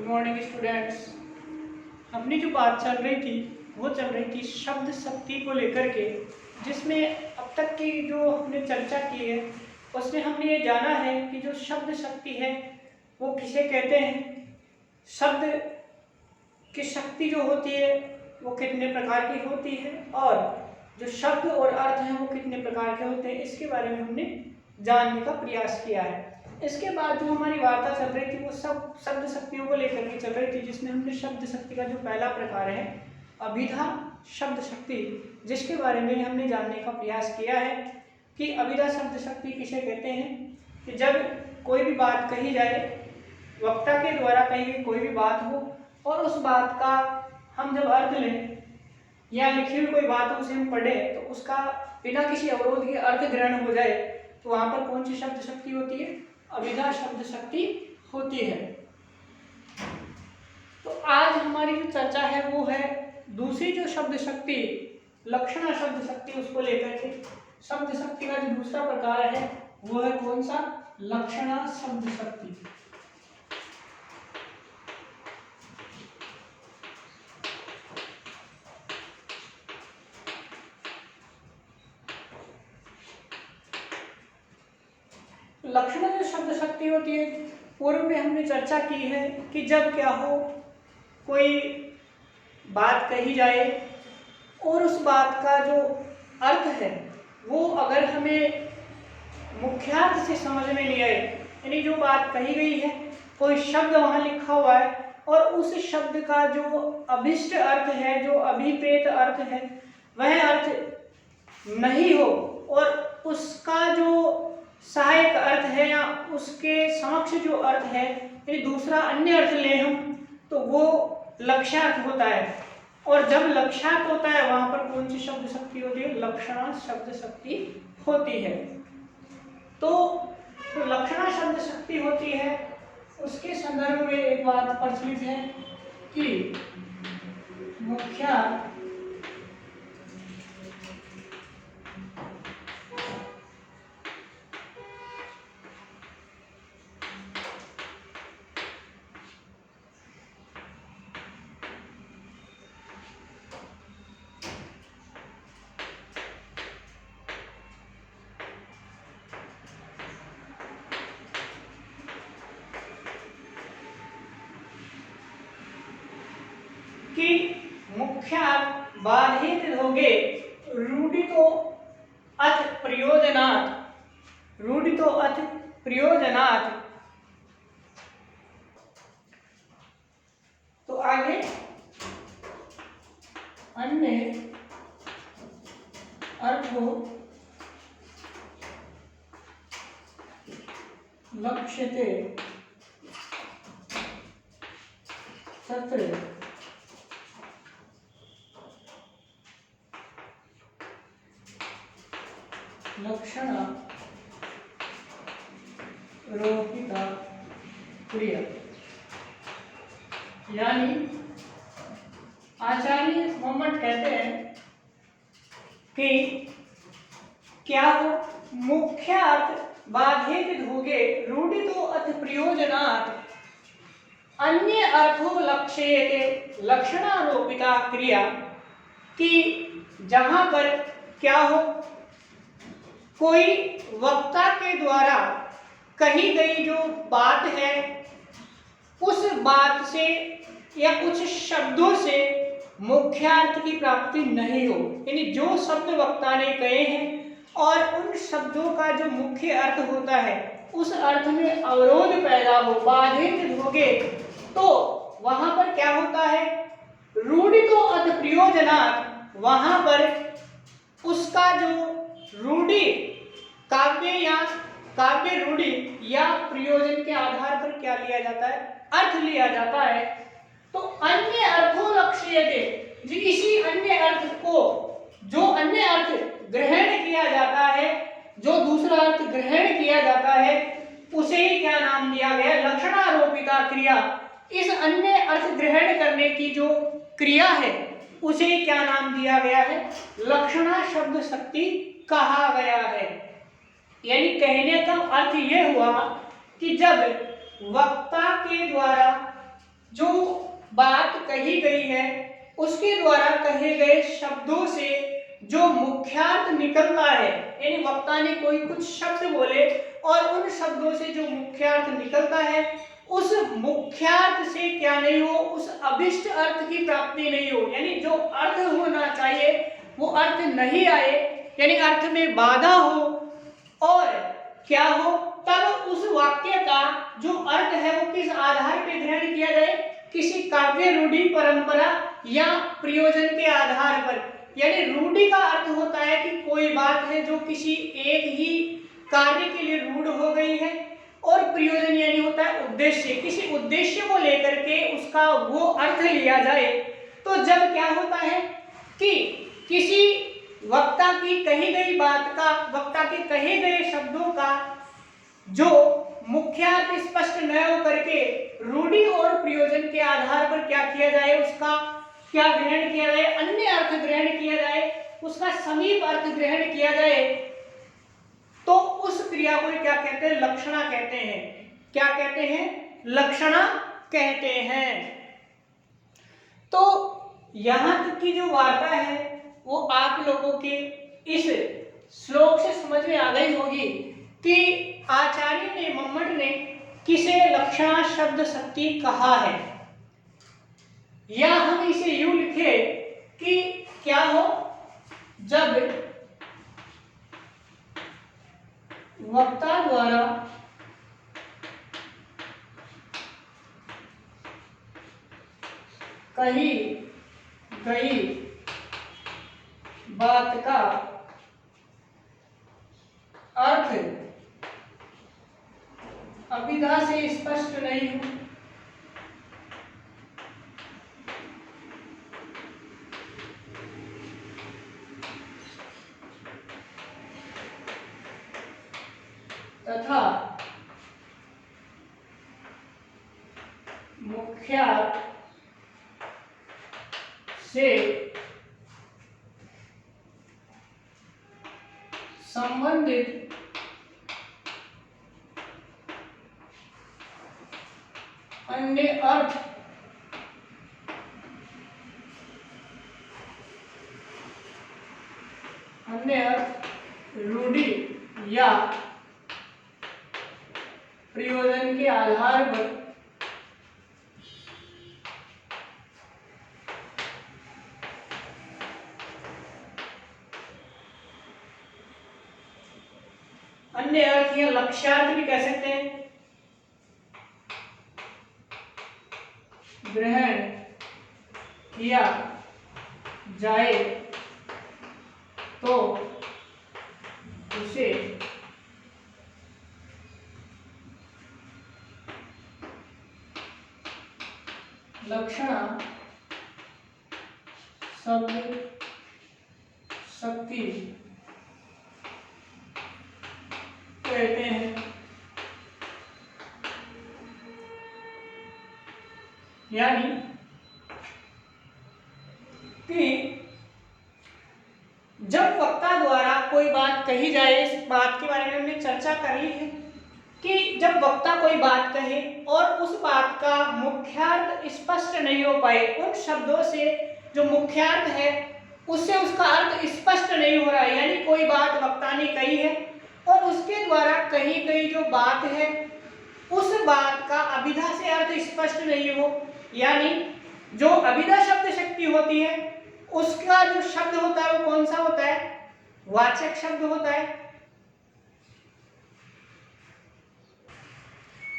Good morning students. अपनी जो बात चल रही थी वो चल रही थी शब्द शक्ति को लेकर के, जिसमें अब तक की जो हमने चर्चा की है उसमें हमने ये जाना है कि जो शब्द शक्ति है वो किसे कहते हैं, शब्द की शक्ति जो होती है वो कितने प्रकार की होती है और जो शब्द और अर्थ हैं वो कितने प्रकार के होते हैं, इसके बारे में हमने जानने का प्रयास किया है। इसके बाद जो हमारी वार्ता चल रही थी वो सब शब्द शक्तियों को लेकर के चल रही थी, जिसमें हमने शब्द शक्ति का जो पहला प्रकार है अभिधा शब्द शक्ति, जिसके बारे में हमने जानने का प्रयास किया है कि अभिधा शब्द शक्ति किसे कहते हैं। कि जब कोई भी बात कही जाए, वक्ता के द्वारा कही गई कोई भी बात हो और उस बात का हम जब अर्थ लें या लिखी हुई कोई बात हो उसे हम पढ़े तो उसका बिना किसी अवरोध के अर्थ ग्रहण हो जाए, तो वहां पर कौन सी शब्द शक्ति होती है? अभिधा शब्द शक्ति होती है। तो आज हमारी जो चर्चा है वो है दूसरी जो शब्द शक्ति लक्षणा शब्द शक्ति, उसको लेकर के। शब्द शक्ति का जो दूसरा प्रकार है वो है कौन सा? लक्षणा शब्द शक्ति। लक्षणा जो शब्द शक्ति होती है, पूर्व में हमने चर्चा की है कि जब क्या हो, कोई बात कही जाए और उस बात का जो अर्थ है वो अगर हमें मुख्यार्थ से समझ में नहीं आए, यानी जो बात कही गई है कोई शब्द वहां लिखा हुआ है और उस शब्द का जो अभिष्ट अर्थ है, जो अभिप्रेत अर्थ है, वह अर्थ नहीं हो और उसका जो सहायक अर्थ है या उसके समक्ष जो अर्थ है यानी दूसरा अन्य अर्थ ले हम, तो वो लक्ष्यार्थ होता है। और जब लक्ष्यार्थ होता है वहां पर कौन सी शब्द शक्ति होती है? लक्षणा शब्द शक्ति होती है। तो लक्षणा शब्द शक्ति होती है, उसके संदर्भ में एक बात प्रचलित है कि मुख्यार्थ कि मुख्यार्थ बाधित होगे रूढ़ितो अथ प्रयोजनात्, रूढ़ितो अथ प्रयोजनात्। तो आगे अन्य अर्थो लक्ष्यते तत्र लक्षणा रोपिता क्रिया। यानी आचार्य मोहम्मद कहते हैं कि क्या हो, मुख्यार्थ बाधित होगे रूढ़ितो अथ प्रयोजनात् अन्य अर्थो लक्ष्यते लक्षणारोपिता क्रिया। कि जहां पर क्या हो, कोई वक्ता के द्वारा कही गई जो बात है उस बात से या कुछ शब्दों से मुख्यार्थ की प्राप्ति नहीं हो, यानी जो शब्द वक्ता ने कहे हैं और उन शब्दों का जो मुख्य अर्थ होता है उस अर्थ में अवरोध पैदा हो, बाधित होगे, तो वहां पर क्या होता है? रूढ़ितो अथ प्रयोजनात्, वहां पर उसका जो रूढ़ि काव्य या काव्य रूढ़ि या प्रयोजन के आधार पर क्या लिया जाता है? अर्थ लिया जाता है। तो अन्य अर्थो लक्ष्यते, जी इसी अन्य अर्थ को, जो अन्य अर्थ ग्रहण किया जाता है, जो दूसरा अर्थ ग्रहण किया जाता है, उसे ही क्या नाम दिया गया? लक्षणारोपिता क्रिया। इस अन्य अर्थ ग्रहण करने की जो क्रिया है उसे क्या नाम दिया गया है? लक्षणा शब्द शक्ति कहा गया है। यानी कहने का अर्थ यह हुआ कि जब वक्ता के द्वारा जो बात कही गई है उसके द्वारा कहे गए शब्दों से जो मुख्यार्थ निकलता है, यानी वक्ता ने कोई कुछ शब्द बोले और उन शब्दों से जो मुख्यार्थ निकलता है उस मुख्यार्थ से क्या नहीं हो, उस अभिष्ट अर्थ की प्राप्ति नहीं हो, यानी जो अर्थ होना चाहिए वो अर्थ नहीं आए, यानी अर्थ में बाधा हो और क्या हो, तब उस वाक्य का जो अर्थ है वो किस आधार पर ग्रहण किया जाए, किसी काव्य रूढ़ि परंपरा या प्रयोजन के आधार पर। यानी रूढ़ि का अर्थ होता है कि कोई बात है जो किसी एक ही कार्य के लिए रूढ़ हो गई है, और प्रयोजन यानी होता है उद्देश्य, किसी उद्देश्य को लेकर के उसका वो अर्थ लिया जाए। तो जब क्या होता है कि किसी वक्ता की कही गई बात का, वक्ता के कहे गए शब्दों का जो मुख्यार्थ स्पष्ट न हो करके रूढ़ि और प्रयोजन के आधार पर क्या किया जाए, उसका क्या ग्रहण किया जाए, अन्य अर्थ ग्रहण किया जाए, उसका समीप अर्थ ग्रहण किया जाए, तो उस क्रिया को क्या कहते हैं, लक्षणा कहते हैं। क्या कहते हैं, लक्षणा कहते हैं। तो यहां तक की जो वार्ता है वो आप लोगों के इस श्लोक से समझ में आ गई होगी कि आचार्य ने, मम्मट ने किसे लक्षणा शब्द शक्ति कहा है, या हम इसे यूं लिखे कि क्या हो, जब वक्ता द्वारा कही गई बात का अर्थ अभिधा से स्पष्ट नहीं हो, तथा मुख्यार्थ से संबंधित अन्य अर्थ रूढ़ि या प्रयोजन के आधार पर अन्य अर्थ या लक्ष्यार्थ भी कह सकते हैं, ग्रहण किया जाए तो उसे लक्षणा शब्द शक्ति कहते हैं। यानी कि जब वक्ता द्वारा कोई बात कही जाए, इस बात के बारे में हमने चर्चा कर ली है कि जब वक्ता कोई बात कहे और उस बात का मुख्यार्थ स्पष्ट नहीं हो पाए, उन शब्दों से जो मुख्यार्थ है उससे उसका अर्थ स्पष्ट नहीं हो रहा है, यानी कोई बात वक्ता ने कही है और उसके द्वारा कही गई जो बात है उस बात का अभिधा से अर्थ स्पष्ट नहीं हो, यानी जो अभिधा शब्द शक्ति होती है उसका जो शब्द होता है वो कौन सा होता है, वाचक शब्द होता है।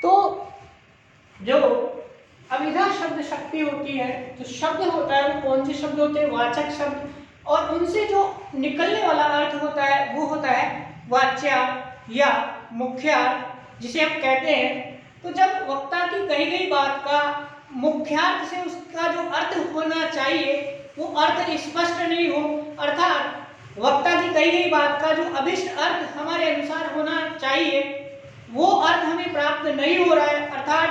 तो जो अभिधा शब्द शक्ति होती है, जो शब्द होता है वो कौन से शब्द होते हैं, वाचक शब्द, और उनसे जो निकलने वाला अर्थ होता है वो होता है वाच्या या मुख्यार्थ, जिसे हम कहते हैं। तो जब वक्ता की कही गई बात का मुख्यार्थ से उसका जो अर्थ होना चाहिए वो अर्थ स्पष्ट नहीं हो, अर्थात वक्ता की कही गई बात का जो अभिष्ट अर्थ हमारे अनुसार होना चाहिए वो अर्थ हमें प्राप्त नहीं हो रहा है, अर्थात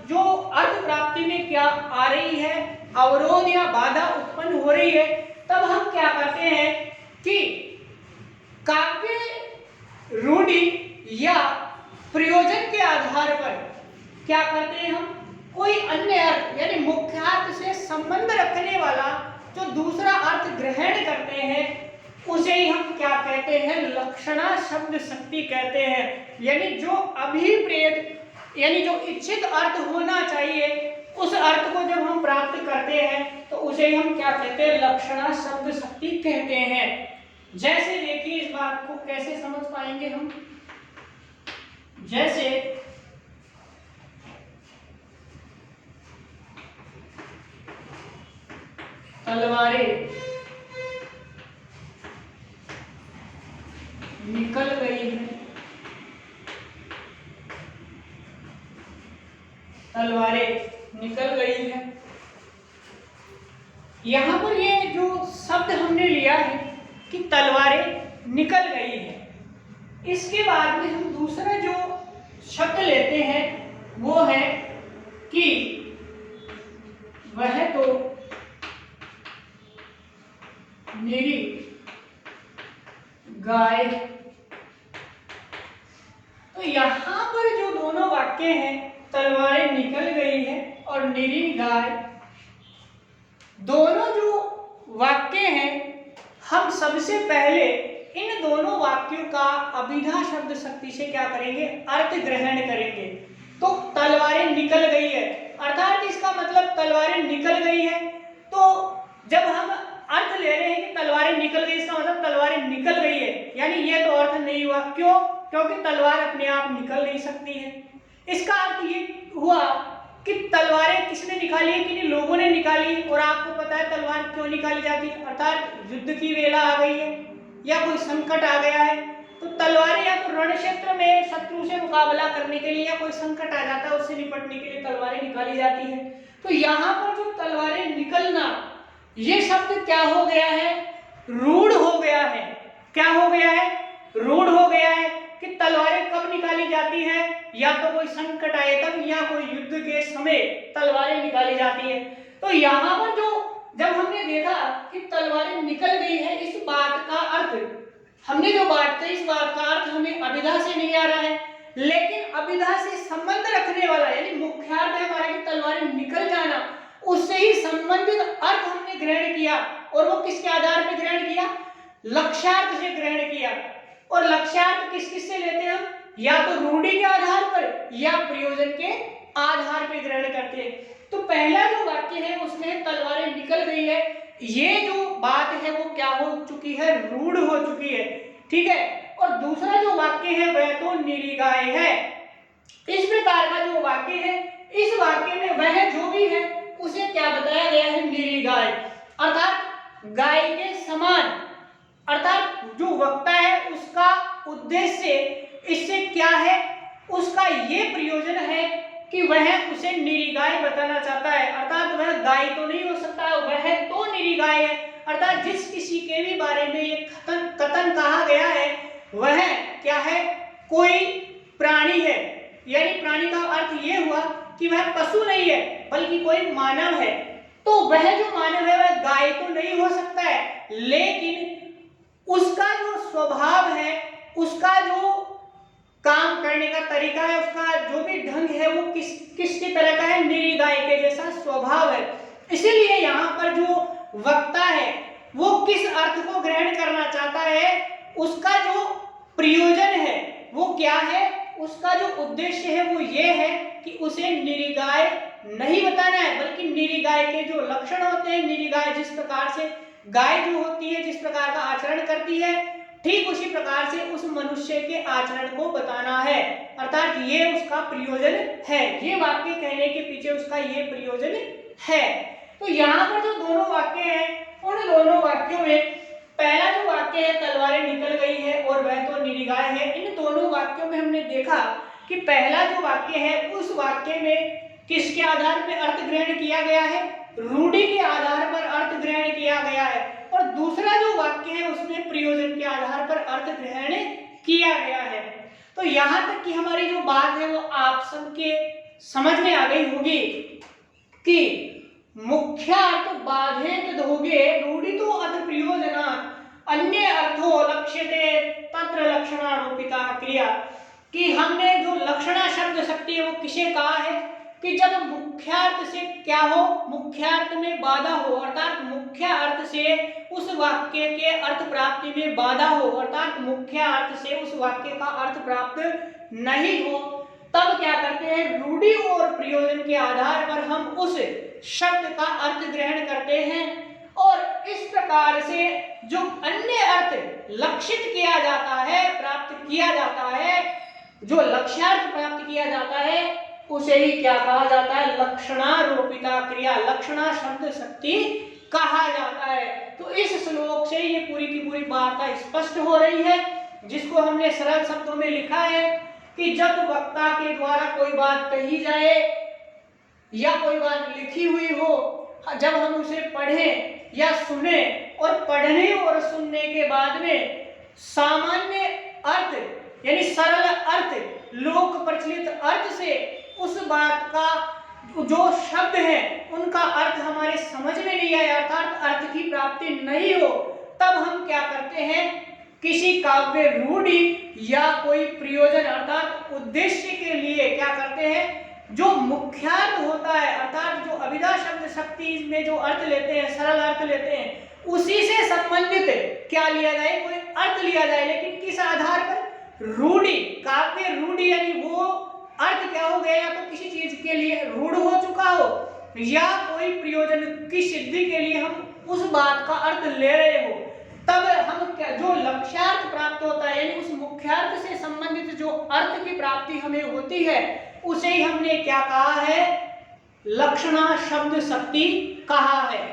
जो अर्थ प्राप्ति में क्या आ रही है, अवरोध या बाधा उत्पन्न हो रही है, तब हम क्या करते हैं कि काव्य रूढ़ि या प्रयोजन के आधार पर क्या करते हैं, हम कोई अन्य अर्थ यानी मुख्यार्थ से संबंध रखने वाला जो दूसरा अर्थ ग्रहण करते हैं उसे ही हम क्या कहते हैं, लक्षणा शब्द शक्ति कहते हैं। यानी जो अभिप्रेत यानी जो इच्छित अर्थ होना चाहिए उस अर्थ को जब हम प्राप्त करते हैं तो उसे ही हम क्या कहते हैं, लक्षणा शब्द शक्ति कहते हैं। जैसे देखिए इस बात को कैसे समझ पाएंगे हम, जैसे तलवारें निकल गई है, तलवारें निकल गई है। यहां पर ये जो शब्द हमने लिया है कि तलवारें निकल गई है, इसके बाद में हम दूसरा जो शब्द लेते हैं वो है कि वह तो निरी गाय। तो यहां पर जो दोनों वाक्य हैं, तलवारें निकल गई है और निरी गाय, दोनों जो वाक्य हैं हम सबसे पहले इन दोनों वाक्यों का अभिधा शब्द शक्ति से क्या करेंगे, अर्थ ग्रहण करेंगे। तो तलवारें निकल गई है अर्थात इसका मतलब तलवारें निकल गई है। तो जब हम अर्थ ले रहे हैं कि तलवारें निकल गई, इसका मतलब तलवारें निकल गई है, यानी ये तो अर्थ नहीं हुआ। क्यों? क्योंकि तलवार अपने आप निकल नहीं सकती है। इसका अर्थ ये हुआ कि तलवारें किसने निकाली है, किन्हीं लोगों ने निकाली। और आपको पता है तलवार क्यों निकाली जाती है, अर्थात युद्ध की वेला आ गई है या कोई संकट आ गया है तो तलवारें या तो रण क्षेत्र में शत्रु से मुकाबला करने के लिए या कोई संकट आ जाता है उससे निपटने के लिए तलवारें निकाली जाती है। तो यहाँ पर जो तलवारें निकलना, ये शब्द क्या हो गया है, रूढ़ हो गया है। क्या हो गया है, रूढ़ हो गया है कि तलवारें कब निकाली जाती है, या तो कोई संकट आए तब या कोई युद्ध के समय तलवारें निकाली जाती है। तो यहाँ पर जो जब हमने देखा कि तलवारें निकल गई है, इस बात का अर्थ हमने जो बात कही, इस बात का अर्थ हमें अभिधा से नहीं आ रहा है, लेकिन अभिधा से संबंध रखने वाला यानी मुख्यार्थ है हमारा कि तलवारें निकल जाना, उससे ही संबंधित अर्थ हमने ग्रहण किया। और वो किसके आधार पर ग्रहण किया, लक्ष्यार्थ से ग्रहण किया। और लक्ष्यार्थ किस किस से लेते हैं हम, या तो रूढ़ि के आधार पर या प्रयोजन के आधार पर ग्रहण करते हैं। तो पहला जो वाक्य है उसमें तलवारें निकल गई है, ये जो बात है वो क्या हो चुकी है, रूढ़ हो चुकी है। ठीक है। और दूसरा जो वाक्य है वह तो निरी गाय है। इस प्रकार का जो वाक्य है, इस वाक्य में वह जो भी है उसे क्या बताया गया है, निरी गाय, अर्थात गाय के समान। अर्थात जो वक्ता है उसका उद्देश्य इससे क्या है, उसका ये प्रयोजन है कि वह उसे निरी गाय बताना चाहता है। अर्थात वह गाय तो नहीं हो सकता, वह तो निरी गाय है। अर्थात जिस किसी के भी बारे में ये कथन कहा गया है वह क्या है, कोई प्राणी है। यानी प्राणी का अर्थ ये हुआ कि वह पशु नहीं है बल्कि कोई मानव है। तो वह जो मानव है वह गाय तो नहीं हो सकता है, लेकिन उसका जो स्वभाव है, उसका जो काम करने का तरीका है, उसका जो भी ढंग है वो किसकी तरह का है, निरी गाय के जैसा स्वभाव है। इसीलिए यहाँ पर जो वक्ता है वो किस अर्थ को ग्रहण करना चाहता है, उसका जो प्रयोजन है वो क्या है, उसका जो उद्देश्य है वो ये है कि उसे निरी गाय नहीं बताना है, बल्कि निरी गाय के जो लक्षण होते हैं, निरी गाय जिस प्रकार से गाय जो होती है जिस प्रकार का आचरण करती है, ठीक उसी प्रकार से उस मनुष्य के आचरण को बताना है। अर्थात ये उसका प्रयोजन है, ये वाक्य कहने के पीछे उसका ये प्रयोजन है। तो यहाँ पर जो दोनों वाक्य हैं, उन दोनों वाक्यों में पहला जो वाक्य है तलवारें निकल गई है और वह तो निरी गाय है, इन दोनों वाक्यों में हमने देखा कि पहला जो वाक्य है उस वाक्य में किसके आधार पर अर्थ ग्रहण किया गया है, रूढ़ि के आधार पर अर्थ ग्रहण किया गया है। और दूसरा जो वाक्य है उसमें प्रयोजन के आधार पर अर्थ ग्रहण किया गया है। तो यहाँ तक की हमारी जो बात है वो आप सबके समझ में आ गई होगी कि मुख्यार्थ बाधेत धोगे रूढ़ितो अथ प्रयोजनात् अन्य अर्थो लक्ष्यते तत्र लक्षणारोपिता क्रिया, कि हमने जो लक्षणा शब्द शक्ति है वो किसे कहा है, कि जब मुख्यार्थ से क्या हो, मुख्यार्थ में बाधा हो, अर्थात मुख्य अर्थ से उस वाक्य के अर्थ प्राप्ति में बाधा हो, अर्थात मुख्य अर्थ से उस वाक्य का अर्थ प्राप्त नहीं हो, तब क्या करते हैं, रूढ़ि और प्रयोजन के आधार पर हम उस शब्द का अर्थ ग्रहण करते हैं और इस प्रकार से जो अन्य अर्थ लक्षित किया जाता है, प्राप्त किया जाता है, जो लक्ष्यार्थ प्राप्त किया जाता है, उसे ही क्या कहा जाता है, लक्षणारोपिता क्रिया, लक्षणा शब्द शक्ति कहा जाता है। तो इस श्लोक से ये पूरी की पूरी वार्ता स्पष्ट हो रही है, जिसको हमने सरल शब्दों में लिखा है कि जब वक्ता के द्वारा कोई बात कही जाए या कोई बात लिखी हुई हो, जब हम उसे पढ़ें या सुने और पढ़ने और सुनने के बाद में सामान्य अर्थ यानी सरल अर्थ, लोक प्रचलित अर्थ से उस बात का जो शब्द है उनका अर्थ हमारे समझ में नहीं आया, अर्थात अर्थ की प्राप्ति नहीं हो, तब हम क्या करते हैं, किसी काव्य रूढ़ि या कोई प्रयोजन अर्थात उद्देश्य के लिए क्या करते हैं, जो मुख्यार्थ होता है अर्थात जो अभिधा शब्द शक्ति में जो अर्थ लेते हैं, सरल अर्थ लेते हैं, उसी से संबंधित क्या लिया जाए, कोई अर्थ लिया जाए, लेकिन किस आधार पर, रूढ़ि, काव्य रूढ़ि, यानी वो अर्थ क्या हो गया, या तो किसी चीज के लिए रूढ़ हो चुका हो या कोई प्रयोजन की सिद्धि के लिए हम उस बात का अर्थ ले रहे हो, तब हम क्या, जो लक्ष्यार्थ प्राप्त होता है यानी उस मुख्यार्थ से संबंधित जो अर्थ की प्राप्ति हमें होती है, उसे ही हमने क्या कहा है, लक्षणा शब्द शक्ति कहा है।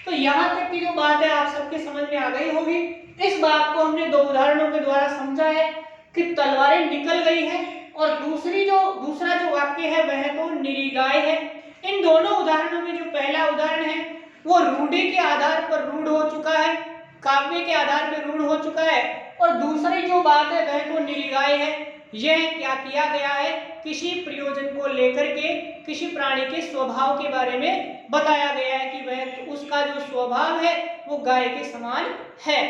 तो यहाँ तक की जो बात है आप सबके समझ में आ गई होगी। इस बात को हमने दो उदाहरणों के द्वारा समझा है कि तलवारें निकल गई है और दूसरा जो वाक्य है वह तो निरीगाय है। इन दोनों उदाहरणों में जो पहला उदाहरण है वो रूढ़ि के आधार पर रूढ़ हो चुका है, काव्य के आधार पर रूढ़ हो चुका है, और दूसरी जो बात है वह तो निरीगाय है। यह क्या किया गया है, किसी प्रयोजन को लेकर के किसी प्राणी के स्वभाव के बारे में बताया गया है कि वह उसका जो स्वभाव है वो गाय के समान है।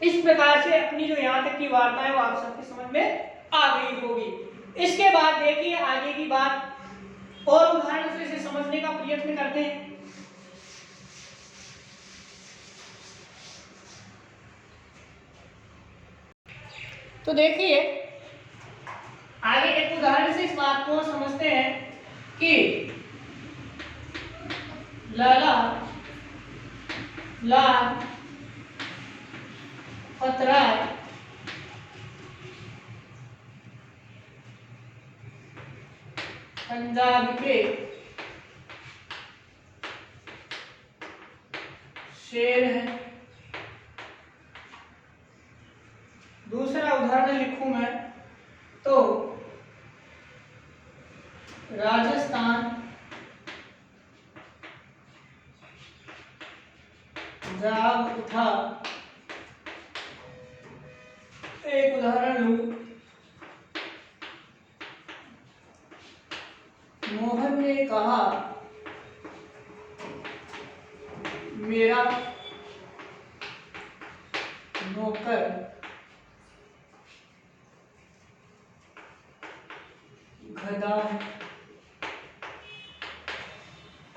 इस प्रकार से अपनी जो यहाँ तक की वार्ता है वो आप सबके समझ में आ गई होगी। इसके बाद देखिए आगे की बात और उदाहरण से इसे समझने का प्रयत्न करते हैं। तो देखिए आगे एक उदाहरण से इस बात को समझते हैं कि लाला लाल पतराय पंजाब के शेर हैं। दूसरा उदाहरण लिखूं मैं तो राजस्थान जाग उठा, एक उदाहरण लूं, मोहन ने कहा मेरा नौकर गधा है।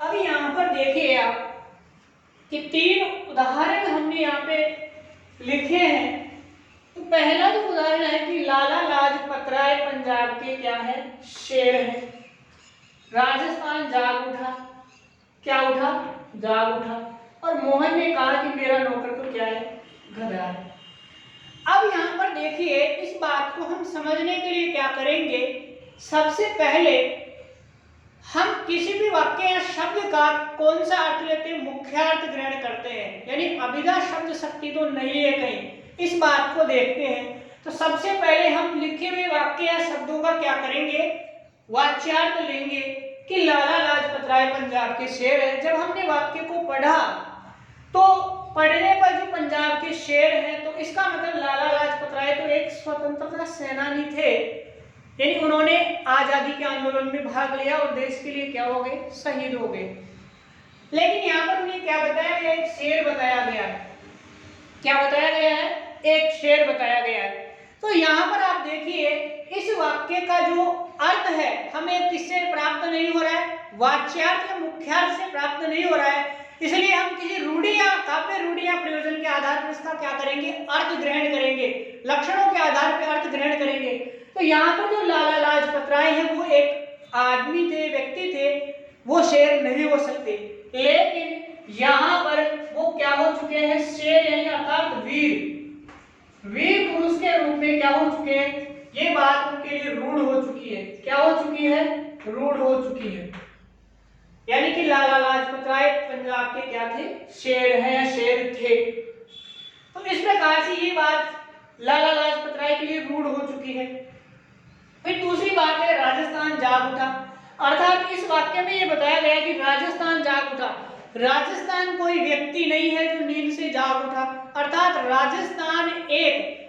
अब यहाँ पर देखिए आप कि तीन उदाहरण हमने यहाँ पे लिखे हैं। तो पहला जो उदाहरण है कि लाला लाजपत राय पंजाब के क्या है, शेर है। राजस्थान जाग उठा, क्या उठा, जाग उठा, और मोहन ने कहा कि मेरा नौकर तो क्या है, गधा है। अब यहाँ पर देखिए इस बात को हम समझने के लिए क्या करेंगे, सबसे पहले हम किसी भी वाक्य या शब्द का कौन सा अर्थ लेते हैं, मुख्यार्थ ग्रहण करते हैं, यानी अभिधा शब्द शक्ति तो नहीं है कहीं, इस बात को देखते हैं। तो सबसे पहले हम लिखे हुए वाक्य या शब्दों का क्या करेंगे, वाच्यार्थ लेंगे कि लाला लाजपत राय पंजाब के शेर है। जब हमने वाक्य को पढ़ा तो पढ़ने पर जो पंजाब के शेर हैं, तो इसका मतलब लाला लाजपत राय तो एक स्वतंत्रता सेनानी थे, यानी उन्होंने आजादी के आंदोलन में भाग लिया और देश के लिए क्या हो गए, शहीद हो गए। लेकिन यहाँ पर उन्हें क्या बताया गया, एक शेर बताया गया है। क्या बताया गया है, एक शेर बताया गया है। तो यहाँ पर आप देखिए इस वाक्य वाक्य का जो अर्थ है हमें किससे प्राप्त नहीं हो रहा है, वाच्यार्थ या मुख्यार्थ से प्राप्त नहीं हो रहा है, इसलिए हम किसी रूढ़ि या काव्य रूढ़ि या प्रयोजन के आधार पर इसका क्या करेंगे, अर्थ ग्रहण करेंगे, लक्षणों के आधार पर अर्थ ग्रहण करेंगे। तो यहाँ पर जो लाला लाजपत राय है वो एक आदमी थे, व्यक्ति थे, वो शेर नहीं हो सकते, लेकिन यहाँ पर वो क्या हो चुके हैं, शेर यानी अर्थात वीर पुरुष के रूप में क्या हो चुके हैं, ये बात उनके लिए रूढ़ हो चुकी है। क्या हो चुकी है, रूढ़ हो चुकी है। यानी कि लाला लाजपत राय पंजाब के क्या थे, शेर हैं या शेर थे। तो इस प्रकार से ये बात लाला लाजपत राय के लिए रूढ़ हो चुकी है। फिर दूसरी बात है राजस्थान जाग उठा, अर्थात इस वाक्य में ये बताया गया कि राजस्थान जाग उठा। राजस्थान कोई व्यक्ति नहीं है जो नींद से जाग उठा, अर्थात राजस्थान एक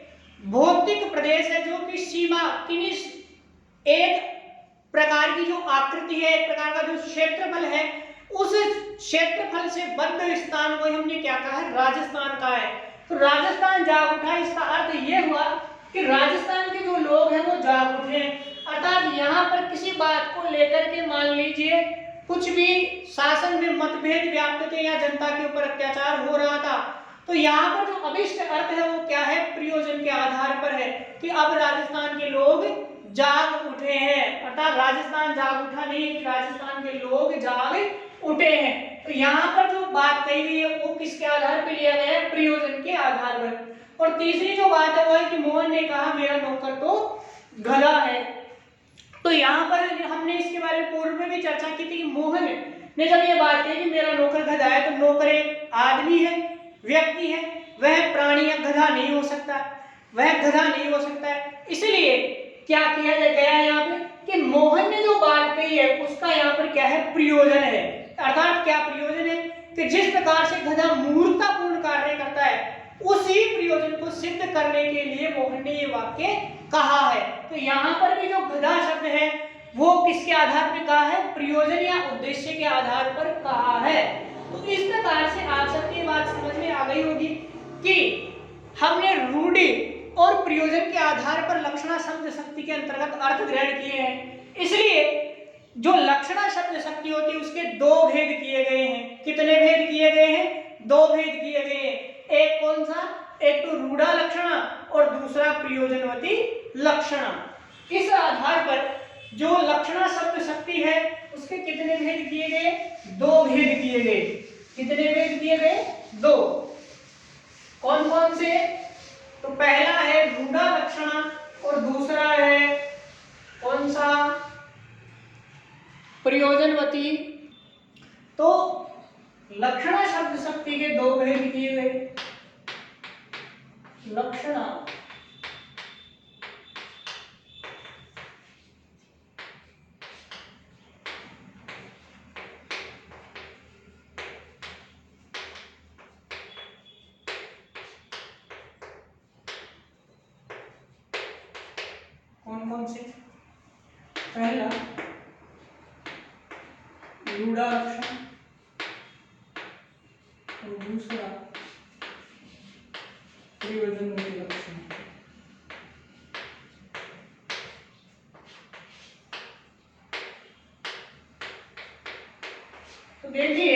भौतिक प्रदेश है जो कि सीमा एक प्रकार की जो आकृति है, एक प्रकार का जो क्षेत्रफल है, उस क्षेत्रफल से बद्ध स्थान को हमने क्या कहा है, राजस्थान का है। तो राजस्थान जाग उठा, इसका अर्थ ये हुआ कि राजस्थान के जो लोग हैं वो जाग उठे, अर्थात यहाँ पर किसी बात को लेकर के मान लीजिए कुछ भी शासन में मतभेद व्याप्त थे या जनता के ऊपर अत्याचार हो रहा था, तो यहाँ पर जो अभिष्ट अर्थ है वो क्या है, प्रयोजन के आधार पर है कि अब राजस्थान के लोग जाग उठे हैं, अर्थात राजस्थान जाग उठा नहीं, राजस्थान के लोग जाग उठे हैं। तो यहाँ पर जो बात कही गई है वो किसके आधार पर लिया गया है, प्रयोजन के आधार पर। और तीसरी जो बात है वो है कि मोहन ने कहा मेरा नौकर तो गधा है। तो यहाँ पर हमने इसके बारे में पूर्व में भी चर्चा की थी कि मोहन ने जब ये बात कही कि मेरा नौकर गधा है, तो नौकर एक आदमी है, व्यक्ति है, वह प्राणी या गधा नहीं हो सकता, वह गधा नहीं हो सकता है। इसलिए क्या किया गया है यहाँ पे कि मोहन ने जो बात कही है उसका यहाँ पर क्या है, प्रयोजन है। अर्थात क्या प्रयोजन है कि जिस प्रकार से गधा मूर्खतापूर्ण कार्य करता है, उसी प्रयोजन को सिद्ध करने के लिए मोहन ने ये वाक्य कहा है। तो यहाँ पर भी जो गधा शब्द है वो किसके आधार पर कहा है, प्रयोजन या उद्देश्य के आधार पर कहा है। तो इस प्रकार से आप सबकी बात समझ में आ गई होगी कि हमने रूढ़ि और प्रयोजन के आधार पर लक्षणा शब्द शक्ति के अंतर्गत अर्थ ग्रहण किए हैं। इसलिए जो लक्षणा शब्द शक्ति होती है उसके दो भेद किए गए हैं। कितने भेद किए गए हैं, दो भेद किए गए हैं। एक कौन सा, एक तो रूढ़ा लक्षणा और दूसरा प्रयोजनवती लक्षणा। इस आधार पर जो लक्षणा शब्द शक्ति है उसके कितने भेद किए गए, दो भेद किए गए। कितने भेद किए गए, दो। कौन कौन से, तो पहला है रूढ़ा लक्षणा और दूसरा है कौन सा, प्रयोजनवती। तो लक्षणा शब्द शक्ति के दो भेद किए गए, लक्षणा कौन कौन से, पहला रूढ़ा लक्षण और दूसरा प्रयोजनवती लक्षण। तो देखिए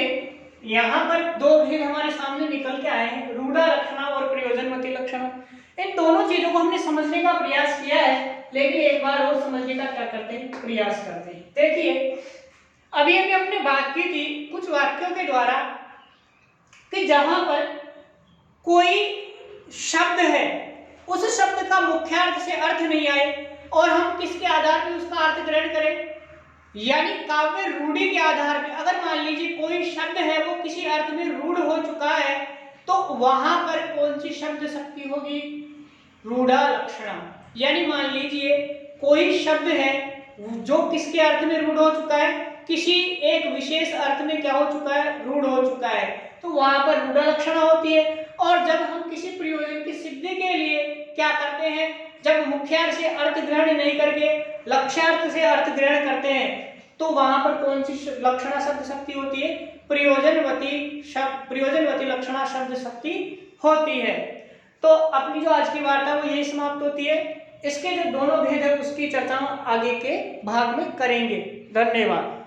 यहाँ पर दो भेद हमारे सामने निकल के आए हैं, रूढ़ा लक्षणा और प्रयोजनवती लक्षणा। इन दोनों चीजों को हमने समझने का प्रयास किया है, लेकिन एक बार और समझने का क्या करते हैं, प्रयास करते हैं। देखिए अभी अभी हमने बात की थी कुछ वाक्यों के द्वारा कि जहां पर कोई शब्द है उस शब्द का मुख्यार्थ से अर्थ नहीं आए और हम किसके आधार पर उसका अर्थ ग्रहण करें, यानी काव्य रूढ़ि के आधार पर। अगर मान लीजिए कोई शब्द है वो किसी अर्थ में रूढ़ हो चुका है तो वहां पर कौन सी शब्द शक्ति होगी, रूढ़ा लक्षणा। यानी मान लीजिए कोई शब्द है जो किसके अर्थ में रूढ़ हो चुका है, किसी एक विशेष अर्थ में क्या हो चुका है, रूढ़ हो चुका है, तो वहां पर रूढ़ा लक्षणा होती है। और जब हम किसी प्रयोजन की सिद्धि के लिए क्या करते हैं, जब मुख्यार्थ से अर्थ ग्रहण नहीं करके लक्ष्यार्थ से अर्थ ग्रहण करते हैं, तो वहां पर कौन सी लक्षणा शब्द शक्ति होती है, प्रयोजनवती लक्षणा शब्द शक्ति होती है। तो अपनी जो आज की वार्ता वो यही समाप्त होती है। इसके जो दोनों भेद है उसकी चर्चा हम आगे के भाग में करेंगे। धन्यवाद।